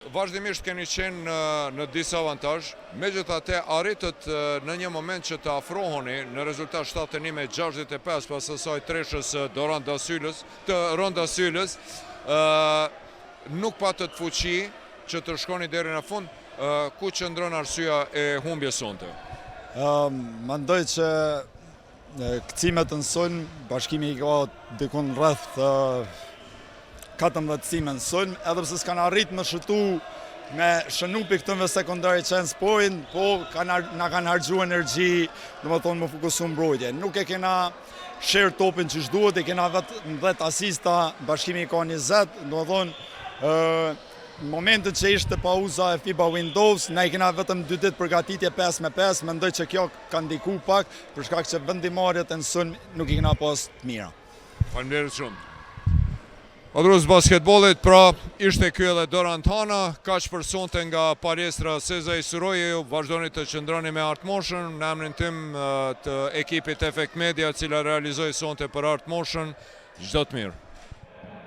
Vazhdimisht keni qenë në disavantazh, megjithatë arritët në një moment që të afroheni në rezultat 71-65 pas asaj treshës të Ronda Sylës, nuk patët fuqi që të shkoni deri në fund. Ku qëndron arsyeja e humbjes sonte? Mendoj që kcimet në sulm, bashkimi i ka dikun rreth 14 cime në sulm, edhe pse s'kan arrit me shëtu me shënupi këtë në secondary chance point, po na kanë harxhu energji, domethënë më fokusu mbrojtje. Nuk e kena share topin që duhet, e kena vetë 10 asista, bashkimi ka 20, domethënë në momentin që ishte pauza e FIBA Windows, na i kena vetëm 2 ditë përgatitje 5-5, mendoj që kjo ka ndiku pak, për shkak që vendimarrjet në sulm nuk i kena pas të mira. Faleminderit shumë. Odrus basketbollit, pra ishte ky edhe Dorant Hana, kaq për sonte nga palestra Sezai Suroje. Vazhdoni të qëndroni me Art Motion në emrin tim të ekipit Effect Media, cila realizoi sonte për Art Motion. Çdo të mirë.